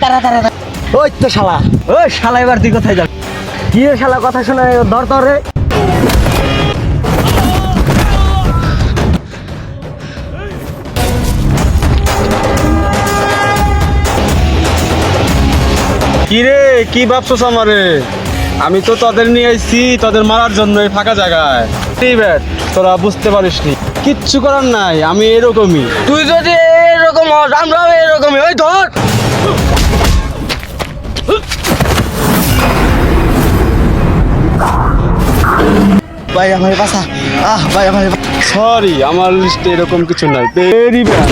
দাঁড়া ওই তো শালা। ওই শালা এবার তুই কোথায় যাবি? কি রে শালা কথা শোনা ধর ধর রে। কি রে, কি ভাবছস আমারে? আমি তো তোদের নিয়ে আইছি তোদের মারার জন্য এই ফাঁকা জায়গায়। এই ব্যাট তোরা বুঝতে পারিসনি, কিচ্ছু করার নাই, আমি এরকমই। তুই যদি এরকম হস আমরাও এরকমই। ওই ধর। ভাই আমার বাসা ভাই আমার সরি, আমার লিস্টে এরকম কিছু নাই। Very bad.